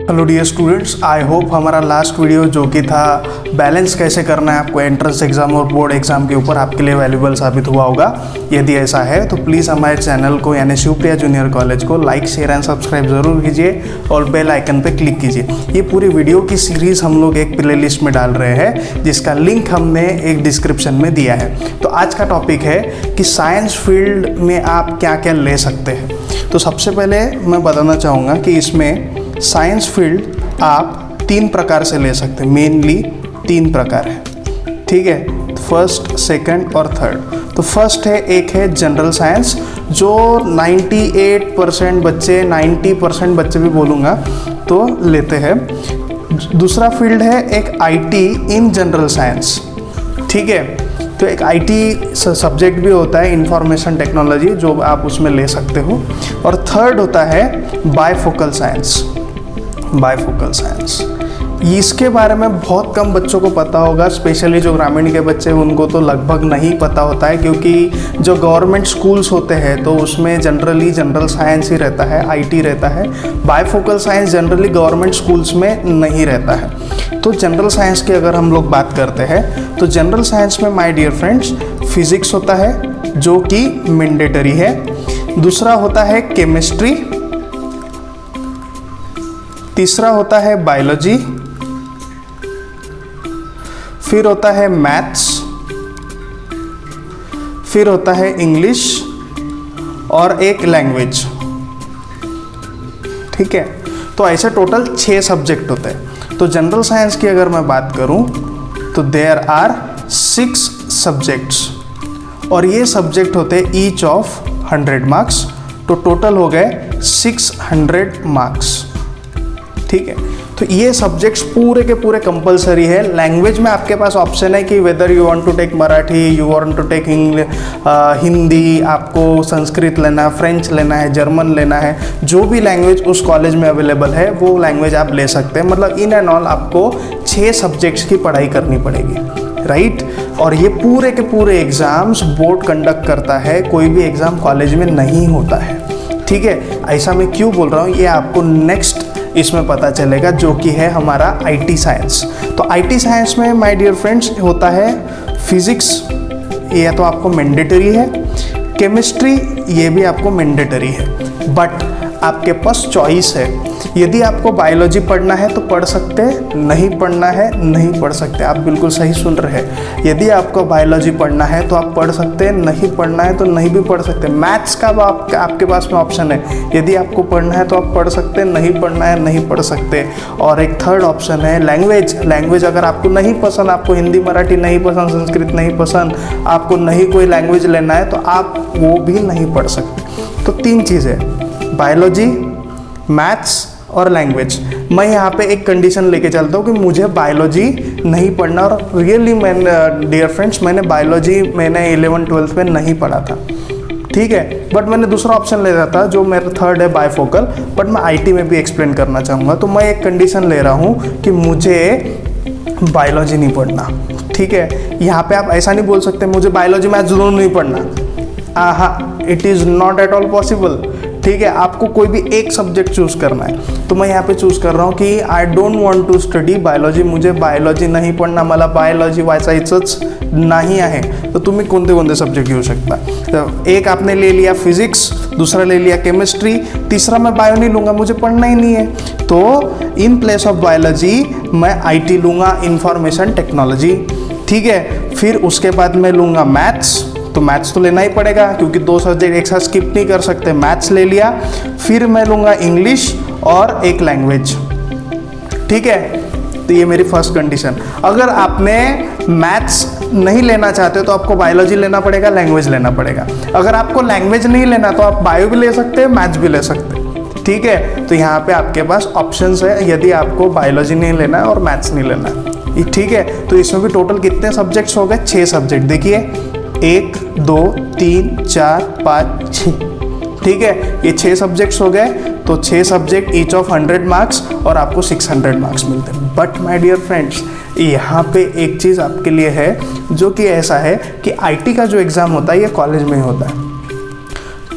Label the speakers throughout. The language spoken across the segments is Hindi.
Speaker 1: Hello dear students, I hope हमारा लास्ट वीडियो जो कि था बैलेंस कैसे करना है आपको एंट्रेंस एग्ज़ाम और बोर्ड एग्ज़ाम के ऊपर आपके लिए वैल्यूबल साबित हुआ होगा। यदि ऐसा है तो प्लीज़ हमारे चैनल को यानी शिवप्रिया जूनियर कॉलेज को लाइक शेयर एंड सब्सक्राइब ज़रूर कीजिए और बेल आइकन पे क्लिक कीजिए। ये पूरी वीडियो की सीरीज़ हम लोग एक प्लेलिस्ट में डाल रहे हैं जिसका लिंक हमने एक डिस्क्रिप्शन में दिया है। तो आज का टॉपिक है कि साइंस फील्ड में आप क्या क्या ले सकते हैं। तो सबसे पहले मैं बताना चाहूँगा कि इसमें साइंस फील्ड आप 3 प्रकार से ले सकते हैं। मेनली 3 प्रकार है, ठीक है, फर्स्ट, सेकंड और थर्ड। तो फर्स्ट है, एक है जनरल साइंस जो 98% बच्चे, 90% बच्चे भी बोलूँगा तो लेते हैं। दूसरा फील्ड है एक आईटी इन जनरल साइंस, ठीक है। तो एक आईटी सब्जेक्ट भी होता है, इंफॉर्मेशन टेक्नोलॉजी, जो आप उसमें ले सकते हो। और थर्ड होता है बायफोकल साइंस। बायफोकल साइंस इसके बारे में बहुत कम बच्चों को पता होगा, स्पेशली जो ग्रामीण के बच्चे हैं उनको तो लगभग नहीं पता होता है, क्योंकि जो गवर्नमेंट स्कूल्स होते हैं तो उसमें जनरली जनरल साइंस ही रहता है, आईटी रहता है। Bifocal science generally government schools में नहीं रहता है। तो जनरल साइंस की अगर हम लोग बात करते हैं तो जनरल साइंस में माय डियर फ्रेंड्स फिजिक्स होता है जो कि मैंडेटरी है। दूसरा होता है केमिस्ट्री, तीसरा होता है बायोलॉजी, फिर होता है मैथ्स, फिर होता है इंग्लिश और एक लैंग्वेज, ठीक है। तो ऐसे टोटल 6 सब्जेक्ट होते हैं। तो जनरल साइंस की अगर मैं बात करूं तो देयर आर 6 सब्जेक्ट्स और ये सब्जेक्ट होते हैं ईच ऑफ 100 मार्क्स। तो टोटल हो गए 600 मार्क्स, ठीक है। तो ये सब्जेक्ट्स पूरे के पूरे कंपलसरी है। लैंग्वेज में आपके पास ऑप्शन है कि whether you want to take Marathi, you want to take Hindi, आपको संस्कृत लेना है, फ्रेंच लेना है, जर्मन लेना है, जो भी लैंग्वेज उस कॉलेज में अवेलेबल है वो लैंग्वेज आप ले सकते हैं। मतलब इन एंड ऑल आपको 6 सब्जेक्ट्स की पढ़ाई करनी पड़ेगी, राइट। और ये पूरे के पूरे एग्ज़ाम्स बोर्ड कंडक्ट करता है, कोई भी एग्ज़ाम कॉलेज में नहीं होता है, ठीक है। ऐसा मैं क्यों बोल रहा हूँ ये आपको नेक्स्ट इसमें पता चलेगा, जो कि है हमारा आईटी साइंस। तो आईटी साइंस में माय डियर फ्रेंड्स होता है फिजिक्स, ये तो आपको मैंडेटरी है। केमिस्ट्री ये भी आपको मैंडेटरी है, बट आपके पास चॉइस है। यदि आपको बायोलॉजी पढ़ना है तो पढ़ सकते हैं, नहीं पढ़ना है नहीं पढ़ सकते। आप बिल्कुल सही सुन रहे हैं। यदि आपको बायोलॉजी पढ़ना है तो आप पढ़ सकते हैं, नहीं पढ़ना है तो नहीं भी पढ़ सकते। मैथ्स का आपके पास में ऑप्शन है, यदि आपको पढ़ना है तो आप पढ़ सकते हैं, नहीं पढ़ना है नहीं पढ़ सकते। और एक थर्ड ऑप्शन है लैंग्वेज। लैंग्वेज अगर आपको नहीं पसंद, आपको हिंदी मराठी नहीं पसंद, संस्कृत नहीं पसंद, आपको नहीं कोई लैंग्वेज लेना है तो आप वो भी नहीं पढ़ सकते। तो 3 चीज़ें, बायोलॉजी, मैथ्स और लैंग्वेज। मैं यहाँ पे एक कंडीशन लेके चलता हूँ कि मुझे बायोलॉजी नहीं पढ़ना। और रियली डियर फ्रेंड्स मैंने बायोलॉजी 11th-12th में नहीं पढ़ा था, ठीक है। बट मैंने दूसरा ऑप्शन ले रहा था जो मेरा थर्ड है बायफोकल, बट मैं आईटी में भी एक्सप्लेन करना चाहूँगा। तो मैं एक कंडीशन ले रहा हूँ कि मुझे बायोलॉजी नहीं पढ़ना, ठीक है। यहाँ पे आप ऐसा नहीं बोल सकते मुझे बायोलॉजी मैथ्स दोनों नहीं पढ़ना। It is not at all possible, ठीक है। आपको कोई भी एक सब्जेक्ट चूज करना है। तो मैं यहाँ पे चूज कर रहा हूँ कि I don't want to study biology, मुझे बायोलॉजी नाही पढ़ना, मला बायोलॉजी वाचायचंच नाही आहे। तो तुम्ही कोणते कोणते सब्जेक्ट घेऊ शकता। तो एक आपने ले लिया फिजिक्स, दूसरा ले लिया केमिस्ट्री, तीसरा मैं बायो नहीं लूँगा, मुझे पढ़ना ही नहीं है। तो इन प्लेस ऑफ बायोलॉजी मैं आईटी लूँगा, इंफॉर्मेशन टेक्नोलॉजी, ठीक है। फिर उसके बाद मैं लूँगा मैथ्स। तो मैथ्स तो लेना ही पड़ेगा क्योंकि 2 सब्जेक्ट एक साथ स्किप नहीं कर सकते। मैथ्स ले लिया, फिर मैं लूँगा इंग्लिश और एक लैंग्वेज, ठीक है। तो ये मेरी फर्स्ट कंडीशन। अगर आपने मैथ्स नहीं लेना चाहते तो आपको बायोलॉजी लेना पड़ेगा, लैंग्वेज लेना पड़ेगा। अगर आपको लैंग्वेज नहीं लेना तो आप बायो भी ले सकते हैं, मैथ्स भी ले सकते हैं, ठीक है। तो यहाँ पे आपके पास ऑप्शंस है यदि आपको बायोलॉजी नहीं लेना है और मैथ्स नहीं लेना है, ठीक है। तो इसमें भी टोटल कितने सब्जेक्ट्स हो गए? 6 सब्जेक्ट। देखिए 1 2 3 4 5 6, ठीक है। ये 6 सब्जेक्ट्स हो गए। तो 6 सब्जेक्ट ईच ऑफ 100 मार्क्स और आपको 600 मार्क्स मिलते हैं। बट माय डियर फ्रेंड्स यहाँ पे एक चीज़ आपके लिए है जो कि ऐसा है कि आईटी का जो एग्ज़ाम होता है ये कॉलेज में ही होता है।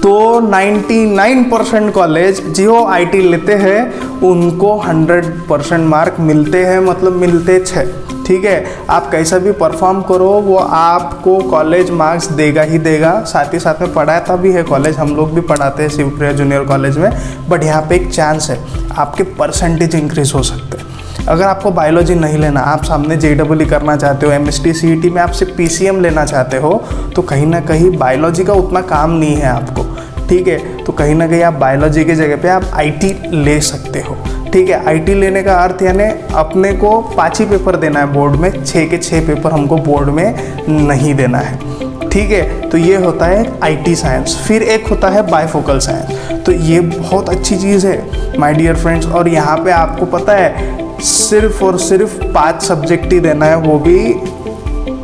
Speaker 1: तो 99% कॉलेज जो IT लेते हैं उनको 100% मार्क मिलते हैं, मतलब मिलते 6। ठीक है, आप कैसा भी परफॉर्म करो वो आपको कॉलेज मार्क्स देगा ही देगा। साथ ही साथ में पढ़ाता भी है कॉलेज, हम लोग भी पढ़ाते हैं शिवप्रिया जूनियर कॉलेज में। बट यहाँ पे एक चांस है, आपके परसेंटेज इंक्रीज हो सकते हैं। अगर आपको बायोलॉजी नहीं लेना, आप सामने JEE करना चाहते हो, MST CET में आप सिर्फ PCM लेना चाहते हो, तो कहीं ना कहीं बायोलॉजी का उतना काम नहीं है आपको। ठीक है, तो कहीं ना कहीं आप बायोलॉजी की जगह पे आप IT ले सकते हो। ठीक है, IT लेने का अर्थ यानी अपने को 5 ही पेपर देना है बोर्ड में, 6 के 6 पेपर हमको बोर्ड में नहीं देना है। ठीक है, तो ये होता है IT साइंस। फिर एक होता है बायफोकल साइंस। तो ये बहुत अच्छी चीज़ है माय डियर फ्रेंड्स। और यहाँ पे आपको पता है सिर्फ और सिर्फ 5 सब्जेक्ट ही देना है, वो भी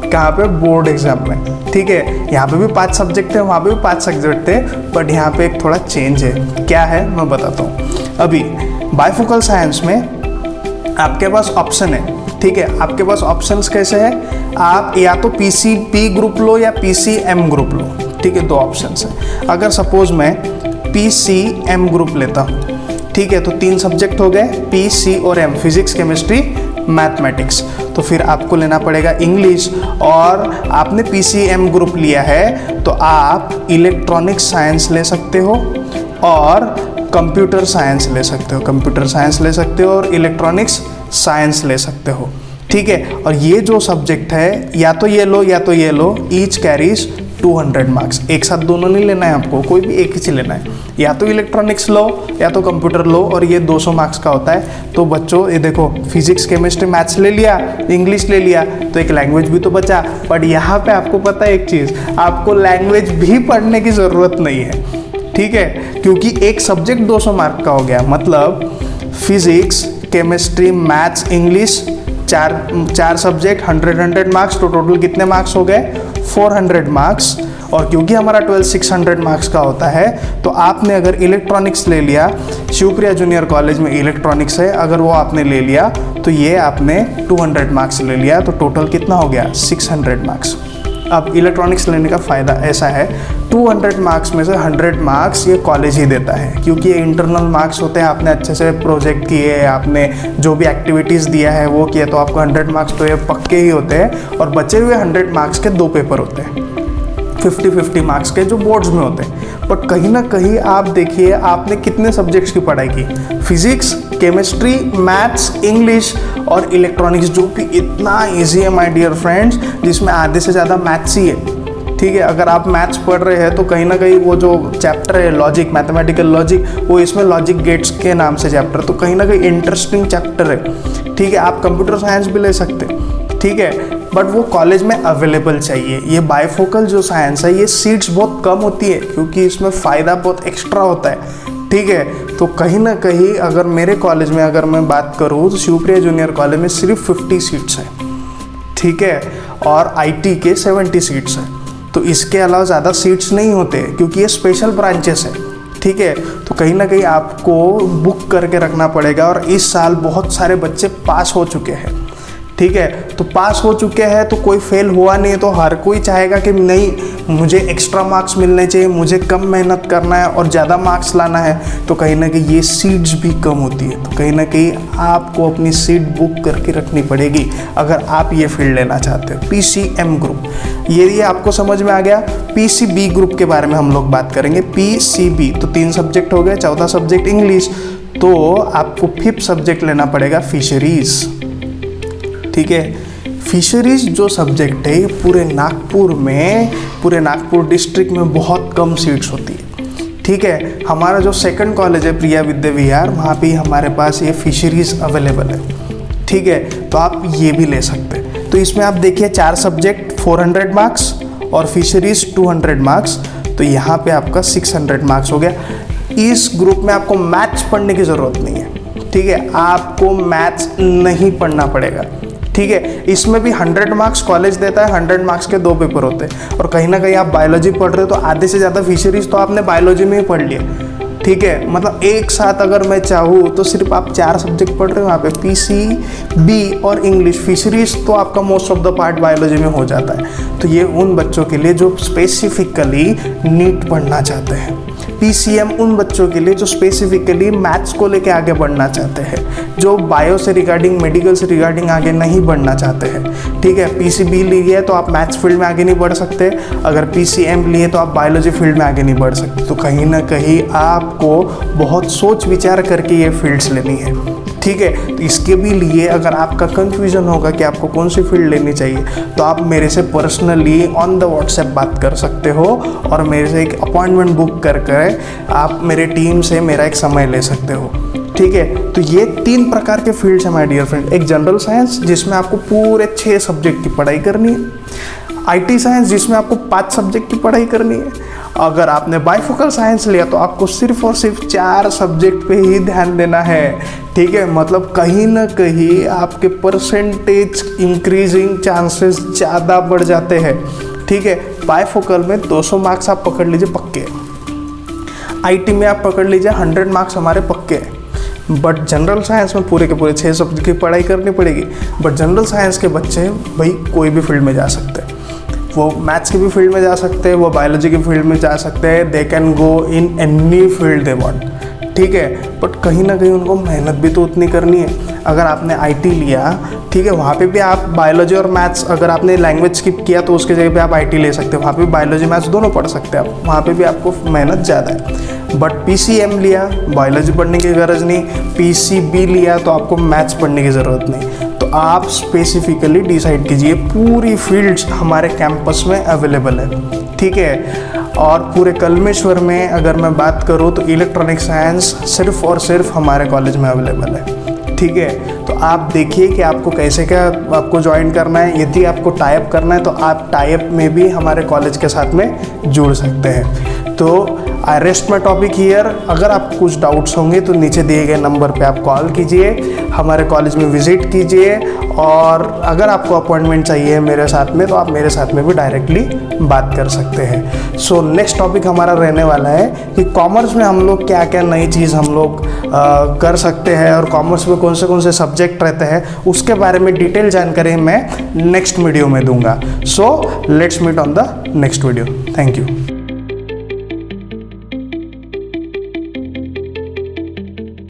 Speaker 1: कहाँ पे, बोर्ड एग्जाम में। ठीक है, यहाँ पे भी 5 सब्जेक्ट है, वहाँ पे भी 5 सब्जेक्ट है, बट यहाँ पे एक थोड़ा चेंज है। क्या है मैं बताता हूँ। अभी बायफोकल साइंस में आपके पास ऑप्शन है। ठीक है, आपके पास ऑप्शंस कैसे हैं, आप या तो PCB ग्रुप लो या PCM ग्रुप लो। ठीक है, 2 ऑप्शंस है। अगर सपोज मैं PCM ग्रुप लेता हूँ, ठीक है, तो 3 सब्जेक्ट हो गए, P, C और M, फिजिक्स, केमिस्ट्री, मैथमेटिक्स। तो फिर आपको लेना पड़ेगा इंग्लिश। और आपने PCM ग्रुप लिया है तो आप इलेक्ट्रॉनिक्स साइंस ले सकते हो और कंप्यूटर साइंस ले सकते हो, कंप्यूटर साइंस ले सकते हो और इलेक्ट्रॉनिक्स साइंस ले सकते हो। ठीक है, और ये जो सब्जेक्ट है या तो ये लो या तो ये लो, ईच कैरीज 200 मार्क्स। एक साथ दोनों नहीं लेना है आपको, कोई भी एक ही लेना है। या तो इलेक्ट्रॉनिक्स लो या तो कंप्यूटर लो, और ये 200 मार्क्स का होता है। तो बच्चों ये देखो, फिजिक्स, केमिस्ट्री, मैथ्स ले लिया, इंग्लिश ले लिया, तो एक लैंग्वेज भी तो बचा। बट यहाँ पे आपको पता है एक चीज़, आपको लैंग्वेज भी पढ़ने की ज़रूरत नहीं है। ठीक है, क्योंकि एक सब्जेक्ट 200 मार्क का हो गया, मतलब फिजिक्स, केमिस्ट्री, मैथ्स, इंग्लिश, चार सब्जेक्ट 100 मार्क्स। तो टोटल कितने मार्क्स हो गए, 400 मार्क्स। और क्योंकि हमारा 12 600 मार्क्स का होता है, तो आपने अगर इलेक्ट्रॉनिक्स ले लिया, शिवप्रिया जूनियर कॉलेज में इलेक्ट्रॉनिक्स है, अगर वो आपने ले लिया तो ये आपने 200 मार्क्स ले लिया, तो टोटल कितना हो गया, 600 मार्क्स। अब इलेक्ट्रॉनिक्स लेने का फ़ायदा ऐसा है, 200 मार्क्स में से 100 मार्क्स ये कॉलेज ही देता है, क्योंकि ये इंटरनल मार्क्स होते हैं। आपने अच्छे से प्रोजेक्ट किए, आपने जो भी एक्टिविटीज़ दिया है वो किया, तो आपको 100 मार्क्स तो ये पक्के ही होते हैं। और बचे हुए 100 मार्क्स के 2 पेपर होते हैं, 50-50 मार्क्स के, जो बोर्ड्स में होते हैं। बट कहीं ना कहीं आप देखिए, आपने कितने सब्जेक्ट्स की पढ़ाई की, फिजिक्स, केमिस्ट्री, मैथ्स, इंग्लिश और इलेक्ट्रॉनिक्स, जो कि इतना इजी है माय डियर फ्रेंड्स, जिसमें आधे से ज़्यादा मैथ्स ही है। ठीक है, अगर आप मैथ्स पढ़ रहे हैं तो कहीं ना कहीं वो जो चैप्टर है लॉजिक, मैथमेटिकल लॉजिक, वो इसमें लॉजिक गेट्स के नाम से चैप्टर, तो कहीं ना कहीं इंटरेस्टिंग चैप्टर है। ठीक है, आप कंप्यूटर साइंस भी ले सकते हैं। ठीक है, बट वो कॉलेज में अवेलेबल चाहिए। ये बायफोकल जो साइंस है, ये सीट्स बहुत कम होती है, क्योंकि इसमें फ़ायदा बहुत एक्स्ट्रा होता है। ठीक है, तो कहीं ना कहीं अगर मेरे कॉलेज में अगर मैं बात करूँ तो शिवप्रिया जूनियर कॉलेज में सिर्फ 50 सीट्स हैं। ठीक है, और IT के 70 सीट्स हैं। तो इसके अलावा ज़्यादा सीट्स नहीं होते, क्योंकि ये स्पेशल ब्रांचेस है। ठीक है, तो कहीं ना कहीं आपको बुक करके रखना पड़ेगा। और इस साल बहुत सारे बच्चे पास हो चुके हैं। ठीक है, तो पास हो चुके हैं तो कोई फेल हुआ नहीं है, तो हर कोई चाहेगा कि नहीं, मुझे एक्स्ट्रा मार्क्स मिलने चाहिए, मुझे कम मेहनत करना है और ज़्यादा मार्क्स लाना है। तो कहीं ना कहीं ये सीट्स भी कम होती है, तो कहीं ना कहीं आपको अपनी सीट बुक करके रखनी पड़ेगी अगर आप ये फील्ड लेना चाहते हो। PCM ग्रुप, ये आपको समझ में आ गया। PCB ग्रुप के बारे में हम लोग बात करेंगे। PCB तो 3 सब्जेक्ट हो गए, 14 सब्जेक्ट इंग्लिश, तो आपको 5th सब्जेक्ट लेना पड़ेगा फिशरीज़। ठीक है, फिशरीज जो सब्जेक्ट है, ये पूरे नागपुर डिस्ट्रिक्ट में बहुत कम सीट्स होती है। ठीक है, हमारा जो सेकंड कॉलेज है प्रिया विद्या विहार, वहाँ पे हमारे पास ये फिशरीज अवेलेबल है। ठीक है, तो आप ये भी ले सकते हैं। तो इसमें आप देखिए 4 सब्जेक्ट 400 मार्क्स और फिशरीज 200 मार्क्स, तो यहाँ पे आपका 600 मार्क्स हो गया। इस ग्रुप में आपको मैथ्स पढ़ने की ज़रूरत नहीं है। ठीक है, आपको मैथ्स नहीं पढ़ना पड़ेगा। ठीक है, इसमें भी 100 मार्क्स कॉलेज देता है, 100 मार्क्स के 2 पेपर होते हैं। और कहीं ना कहीं आप बायोलॉजी पढ़ रहे हो तो आधे से ज़्यादा फिशरीज तो आपने बायोलॉजी में ही पढ़ लिया। ठीक है, मतलब एक साथ अगर मैं चाहूँ तो सिर्फ आप 4 सब्जेक्ट पढ़ रहे हो वहाँ पे, PCB और इंग्लिश। फिशरीज तो आपका most of the part biology में हो जाता है। तो ये उन बच्चों के लिए जो स्पेसिफिकली नीट पढ़ना चाहते हैं। PCM उन बच्चों के लिए जो स्पेसिफिकली मैथ्स को लेके आगे बढ़ना चाहते हैं, जो बायो से रिगार्डिंग, मेडिकल से रिगार्डिंग आगे नहीं बढ़ना चाहते हैं। ठीक है, PCB लिए तो आप मैथ्स फील्ड में आगे नहीं बढ़ सकते, अगर PCM लिए तो आप बायोलॉजी फील्ड में आगे नहीं बढ़ सकते। तो कहीं ना कहीं आपको बहुत सोच विचार करके ये फील्ड्स लेनी है। ठीक है, तो इसके भी लिए अगर आपका कंफ्यूजन होगा कि आपको कौन सी फील्ड लेनी चाहिए, तो आप मेरे से पर्सनली ऑन द व्हाट्सएप बात कर सकते हो और मेरे से एक अपॉइंटमेंट बुक कर आप मेरे टीम से मेरा एक समय ले सकते हो। ठीक है, तो ये 3 प्रकार के फील्ड्स हैं माय डियर फ्रेंड। एक जनरल साइंस जिसमें आपको पूरे 6 सब्जेक्ट की पढ़ाई करनी है, IT साइंस जिसमें आपको 5 सब्जेक्ट की पढ़ाई करनी है। अगर आपने बाइफोकल साइंस लिया तो आपको सिर्फ और सिर्फ 4 सब्जेक्ट पे ही ध्यान देना है। ठीक है, मतलब कहीं ना कहीं आपके परसेंटेज इंक्रीजिंग चांसेस ज़्यादा बढ़ जाते हैं। ठीक है, बाइफोकल में 200 मार्क्स आप पकड़ लीजिए पक्के, IT में आप पकड़ लीजिए 100 मार्क्स हमारे पक्के हैं। बट जनरल साइंस में पूरे के पूरे 6 सब्जेक्ट की पढ़ाई करनी पड़ेगी। बट जनरल साइंस के बच्चे भाई कोई भी फील्ड में जा सकते हैं, वो मैथ्स की भी फील्ड में जा सकते हैं, वो बायोलॉजी की फील्ड में जा सकते हैं, they can go in any field they want. ठीक है, बट कहीं ना कहीं उनको मेहनत भी तो उतनी करनी है। अगर आपने IT लिया, ठीक है, वहाँ पे भी आप बायोलॉजी और मैथ्स, अगर आपने लैंग्वेज स्किप किया तो उसके जगह पे आप IT ले सकते हो, वहाँ पे बायोलॉजी मैथ्स दोनों पढ़ सकते हैं आप, वहाँ पे भी आपको मेहनत ज़्यादा है। बट PCM लिया, बायोलॉजी पढ़ने की ज़रूरत नहीं, PCB लिया तो आपको मैथ्स पढ़ने की ज़रूरत नहीं। तो आप स्पेसिफिकली डिसाइड कीजिए, पूरी फील्ड्स हमारे कैंपस में अवेलेबल है। ठीक है, और पूरे कलमेश्वर में अगर मैं बात करूँ तो इलेक्ट्रॉनिक साइंस सिर्फ और सिर्फ हमारे कॉलेज में अवेलेबल है। ठीक है, तो आप देखिए कि आपको कैसे क्या आपको ज्वाइन करना है। यदि आपको टाइप करना है तो आप टाइप में भी हमारे कॉलेज के साथ में जुड़ सकते हैं। तो आई रेस्ट माई टॉपिक हियर। अगर आपको कुछ डाउट्स होंगे तो नीचे दिए गए नंबर पे आप कॉल कीजिए, हमारे कॉलेज में विजिट कीजिए, और अगर आपको अपॉइंटमेंट चाहिए मेरे साथ में तो आप मेरे साथ में भी डायरेक्टली बात कर सकते हैं। सो नेक्स्ट टॉपिक हमारा रहने वाला है कि कॉमर्स में हम लोग क्या क्या नई चीज़ हम लोग कर सकते हैं और कॉमर्स में कौन से सब्जेक्ट रहते हैं, उसके बारे में डिटेल जानकारी मैं नेक्स्ट वीडियो में दूंगा। So let's meet on the next video. Thank you.